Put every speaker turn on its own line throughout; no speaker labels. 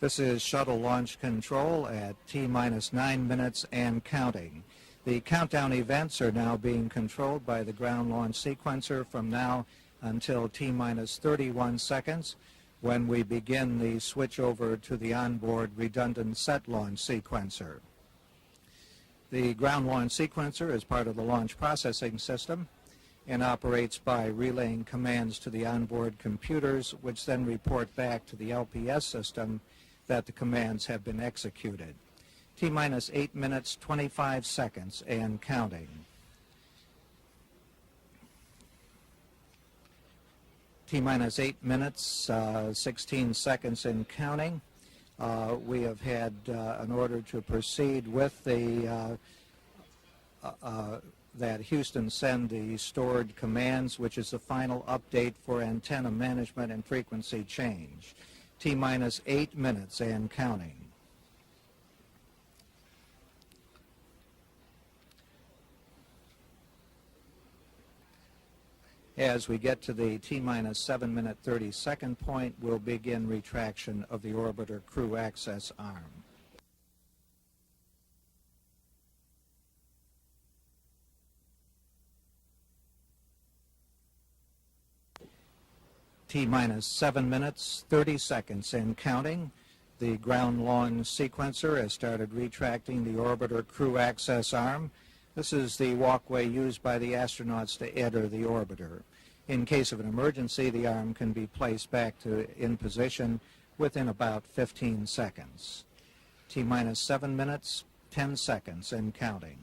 This is shuttle launch control at T-minus 9 minutes and counting. The countdown events are now being controlled by the ground launch sequencer from now until T-minus 31 seconds, when we begin the switch over to the onboard redundant set launch sequencer. The ground launch sequencer is part of the launch processing system and operates by relaying commands to the onboard computers, which then report back to the LPS system that the commands have been executed. T-minus 8 minutes, 25 seconds and counting. T-minus 8 minutes, 16 seconds and counting. We have had an order to proceed with the that Houston send the stored commands, which is the final update for antenna management and frequency change. T-minus 8 minutes and counting. As we get to the T-minus 7 minute 30 second point, we'll begin retraction of the orbiter crew access arm. T-minus 7 minutes, 30 seconds and counting. The ground launch sequencer has started retracting the orbiter crew access arm. This is the walkway used by the astronauts to enter the orbiter. In case of an emergency, the arm can be placed back in position within about 15 seconds. T-minus 7 minutes, 10 seconds and counting.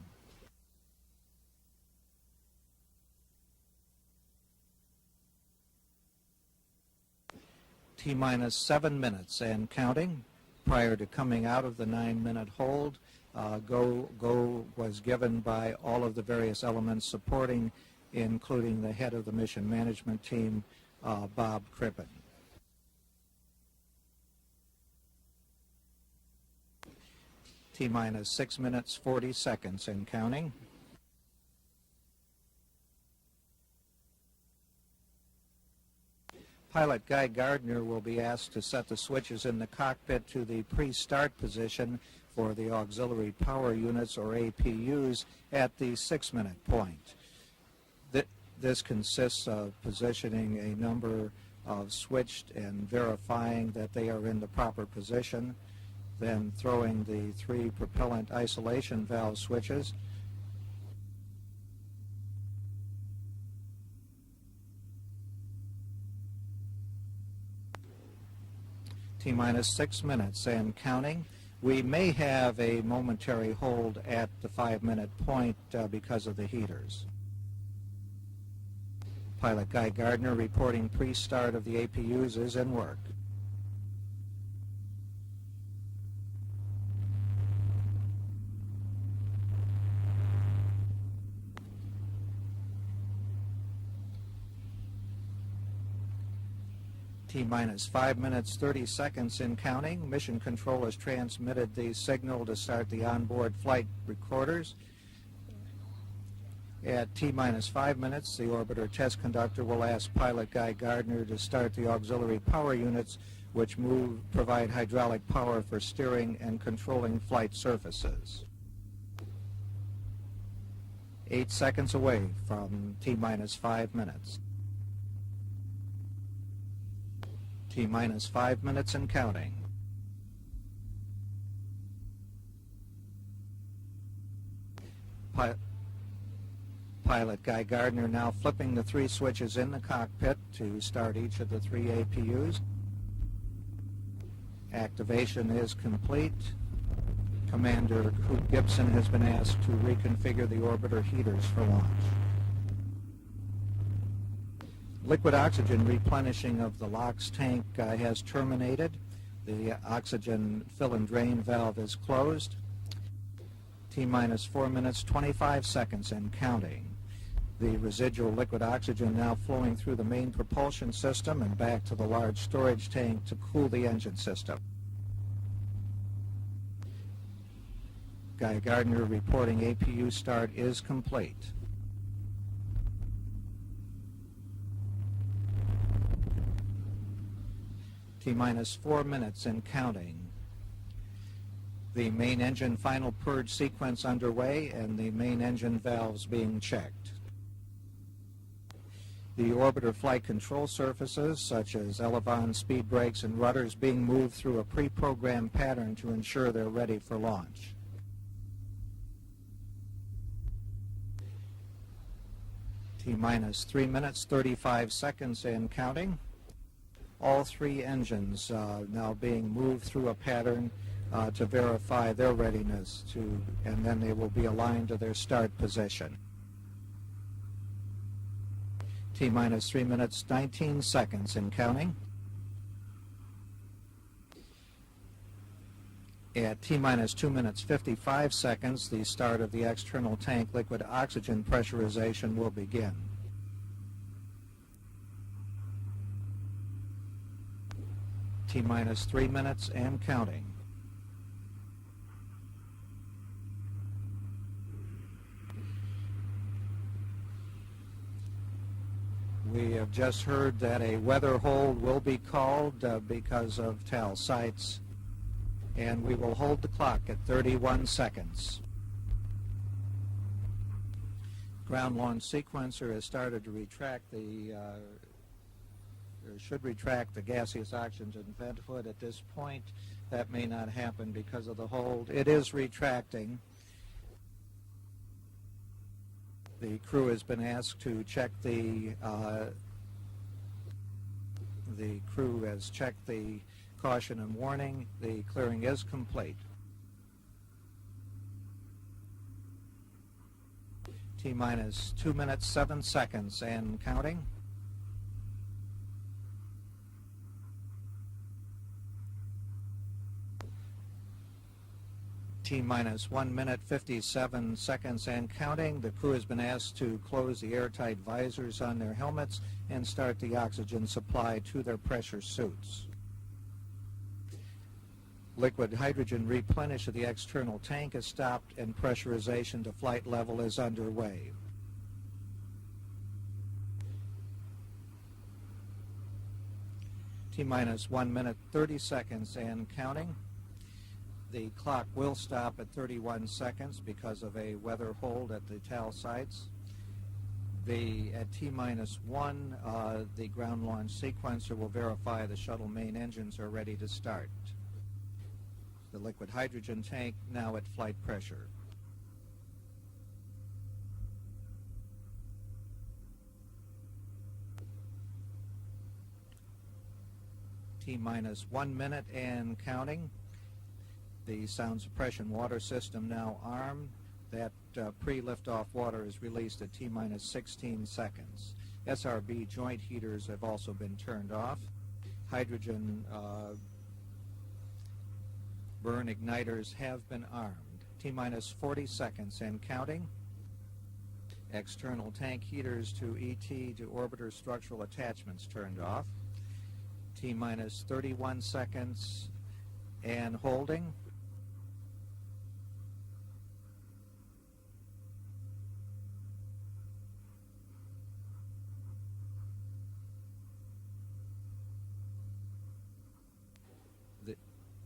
T-minus 7 minutes and counting. Prior to coming out of the 9-minute hold, go was given by all of the various elements supporting, including the head of the mission management team, Bob Crippen. T-minus 6 minutes, 40 seconds and counting. Pilot Guy Gardner will be asked to set the switches in the cockpit to the pre-start position for the auxiliary power units, or APUs, at the 6-minute point. This consists of positioning a number of switched and verifying that they are in the proper position, then throwing the 3 propellant isolation valve switches, T-minus 6 minutes and counting. We may have a momentary hold at the 5-minute point because of the heaters. Pilot Guy Gardner reporting pre-start of the APUs is in work. T-minus 5 minutes, 30 seconds in counting. Mission Control has transmitted the signal to start the onboard flight recorders. At T-minus 5 minutes, the orbiter test conductor will ask Pilot Guy Gardner to start the auxiliary power units, which provide hydraulic power for steering and controlling flight surfaces. 8 seconds away from T-minus 5 minutes. T-minus 5 minutes and counting. Pilot Guy Gardner now flipping the 3 switches in the cockpit to start each of the 3 APUs. Activation is complete. Commander Coop Gibson has been asked to reconfigure the orbiter heaters for launch. Liquid oxygen replenishing of the LOX tank has terminated. The oxygen fill and drain valve is closed. T-minus 4 minutes, 25 seconds and counting. The residual liquid oxygen now flowing through the main propulsion system and back to the large storage tank to cool the engine system. Guy Gardner reporting APU start is complete. T-minus 4 minutes and counting. The main engine final purge sequence underway and the main engine valves being checked. The orbiter flight control surfaces, such as elevons, speed brakes, and rudders, being moved through a pre-programmed pattern to ensure they're ready for launch. T-minus 3 minutes, 35 seconds and counting. All three engines now being moved through a pattern to verify their readiness, and then they will be aligned to their start position. T-minus 3 minutes, 19 seconds and counting. At T-minus 2 minutes, 55 seconds, the start of the external tank liquid oxygen pressurization will begin. T-minus 3 minutes and counting. We have just heard that a weather hold will be called because of TAL sites, and we will hold the clock at 31 seconds. Ground launch sequencer has started to retract should retract the gaseous oxygen vent hood at this point. That may not happen because of the hold. It is retracting. The crew has been asked to check the crew has checked the caution and warning. The clearing is complete. T-minus 2 minutes, 7 seconds and counting. T-minus 1 minute, 57 seconds and counting. The crew has been asked to close the airtight visors on their helmets and start the oxygen supply to their pressure suits. Liquid hydrogen replenish of the external tank is stopped and pressurization to flight level is underway. T-minus 1 minute, 30 seconds and counting. The clock will stop at 31 seconds because of a weather hold at the TAL sites. At T-minus 1, the ground launch sequencer will verify the shuttle main engines are ready to start. The liquid hydrogen tank now at flight pressure. T-minus 1 minute and counting. The sound suppression water system now armed. That pre-liftoff water is released at T-minus 16 seconds. SRB joint heaters have also been turned off. Hydrogen burn igniters have been armed. T-minus 40 seconds and counting. External tank heaters to ET to orbiter structural attachments turned off. T-minus 31 seconds and holding.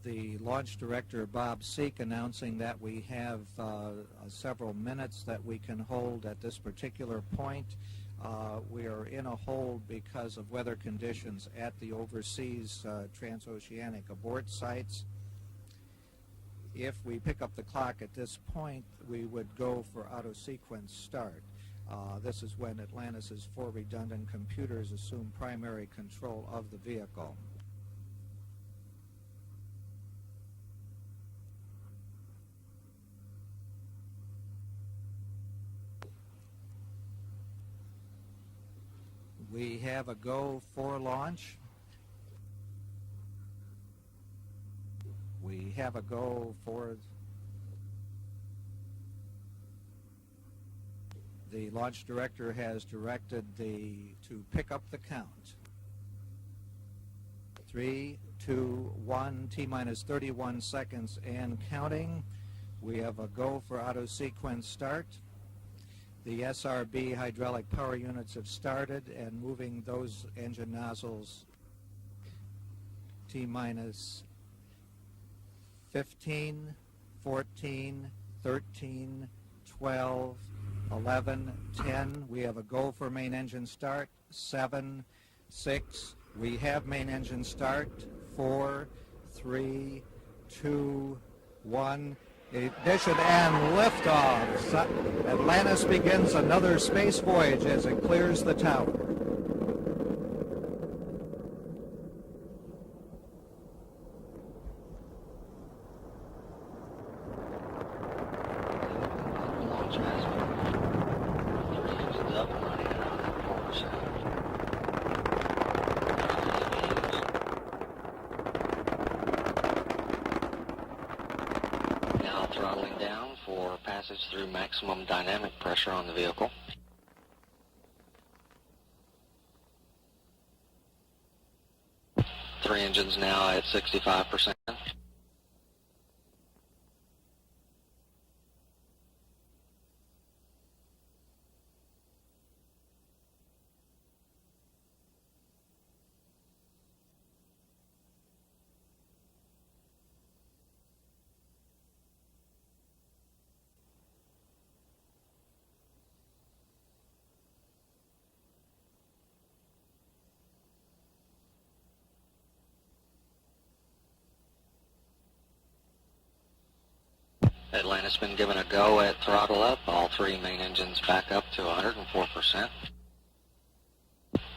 The launch director, Bob Seek, announcing that we have several minutes that we can hold at this particular point. We are in a hold because of weather conditions at the overseas transoceanic abort sites. If we pick up the clock at this point, we would go for auto-sequence start. This is when Atlantis' 4 redundant computers assume primary control of the vehicle. We have a go for launch. We have a go for the launch director has directed to pick up the count. 3, 2, 1, T-minus 31 seconds and counting. We have a go for auto sequence start. The SRB hydraulic power units have started and moving those engine nozzles T-minus 15, 14, 13, 12, 11, 10. We have a go for main engine start. 7, 6. We have main engine start. 4, 3, 2, 1. Ignition and liftoff. Atlantis begins another space voyage as it clears the tower.
Throttling down for passage through maximum dynamic pressure on the vehicle. Three engines now at 65%. Atlantis been given a go at throttle up. All three main engines back up to 104%.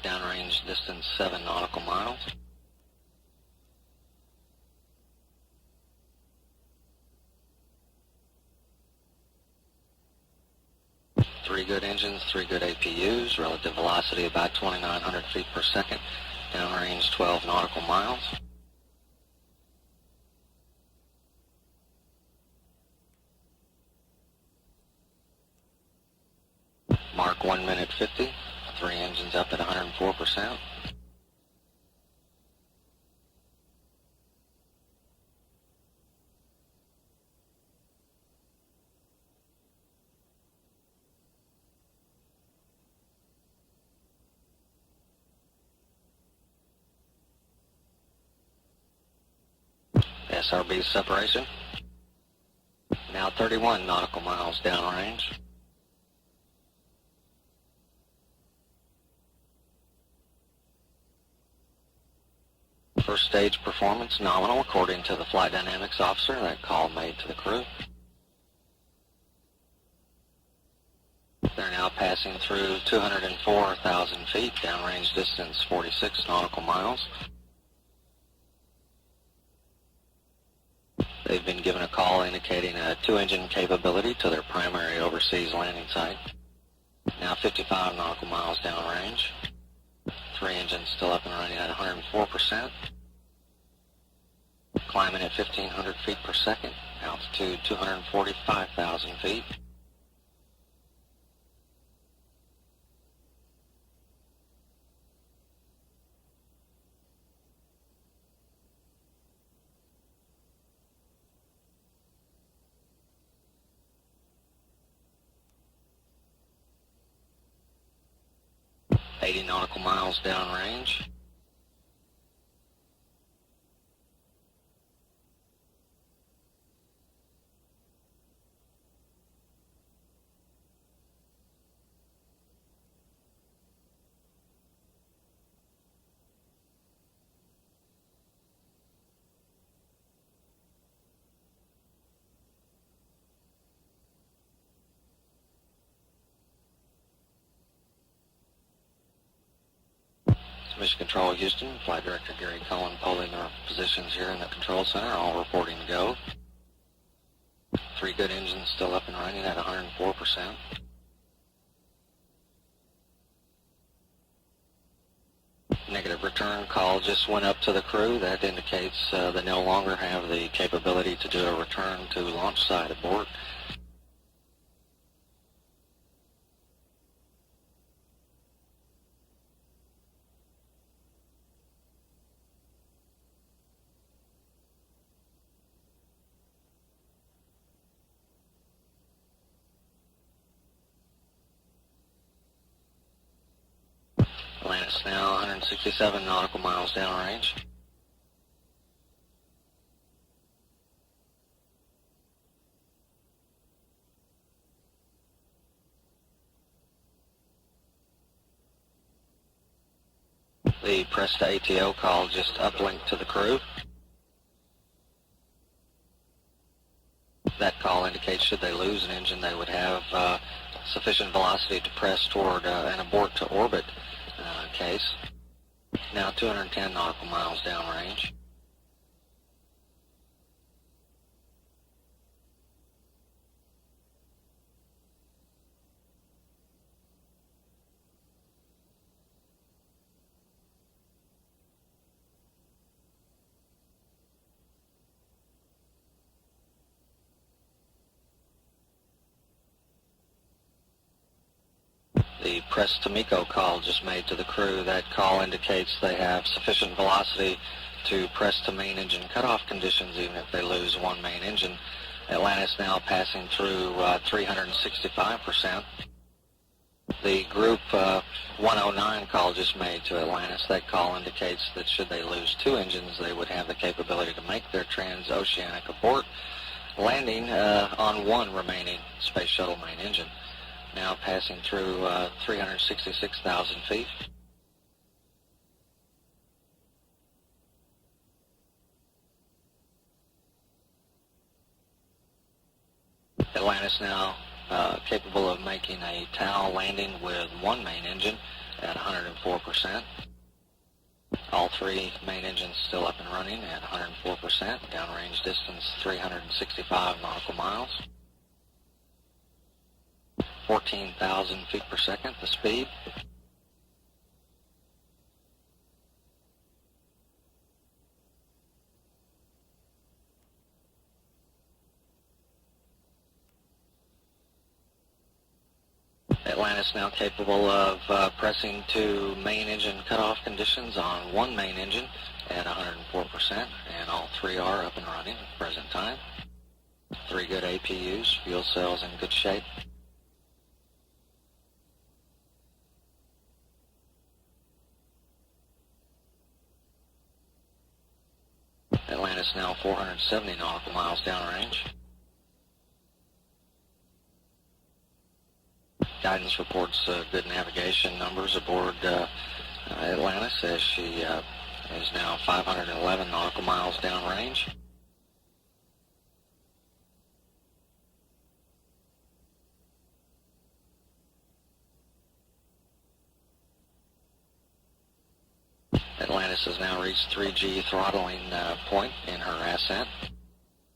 Downrange distance 7 nautical miles. Three good engines, three good APUs. Relative velocity about 2,900 feet per second. Downrange 12 nautical miles. Mark 1 minute 50, three engines up at 104%. SRB separation. Now 31 nautical miles downrange. First stage performance nominal according to the flight dynamics officer. That call made to the crew. They're now passing through 204,000 feet, downrange distance 46 nautical miles. They've been given a call indicating a two-engine capability to their primary overseas landing site. Now 55 nautical miles downrange. Three engines still up and running at 104%. Climbing at 1,500 feet per second. Altitude 245,000 feet. Nautical miles downrange. Mission Control Houston, Flight Director Gary Cohen polling their positions here in the control center, all reporting to go. Three good engines still up and running at 104%. Negative return call just went up to the crew. That indicates they no longer have the capability to do a return to launch site abort. Atlantis now 167 nautical miles downrange. The press to ATO call just uplink to the crew. That call indicates should they lose an engine, they would have sufficient velocity to press toward an abort to orbit case. Now 210 nautical miles downrange. The press to MECO call just made to the crew. That call indicates they have sufficient velocity to press to main engine cutoff conditions even if they lose one main engine. Atlantis now passing through 365%. The group 109 call just made to Atlantis. That call indicates that should they lose two engines, they would have the capability to make their transoceanic abort, landing on one remaining Space Shuttle main engine. Now passing through 366,000 feet. Atlantis now capable of making a TOW landing with one main engine at 104%. All three main engines still up and running at 104%. Downrange distance 365 nautical miles. 14,000 feet per second, the speed. Atlantis now capable of pressing to main engine cutoff conditions on one main engine at 104%, and all three are up and running at the present time. Three good APUs, fuel cells in good shape. Atlantis now 470 nautical miles downrange. Guidance reports good navigation numbers aboard Atlantis as she is now 511 nautical miles downrange. Atlantis has now reached 3G throttling point in her ascent.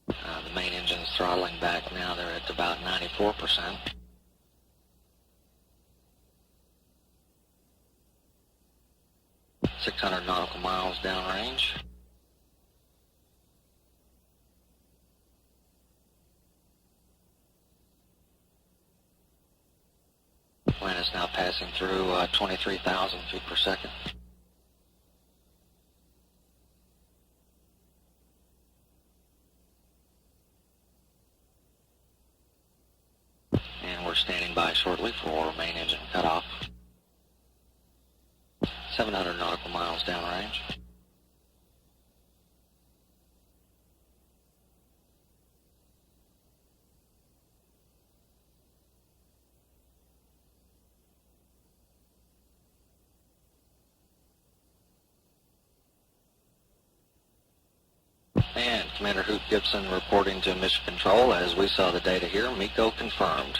The main engine's throttling back now. They're at about 94%. .600 nautical miles downrange. Atlantis now passing through 23,000 feet per second. And we're standing by shortly for main engine cutoff. 700 nautical miles downrange. And Commander Hoot Gibson reporting to Mission Control. As we saw the data here, MECO confirmed.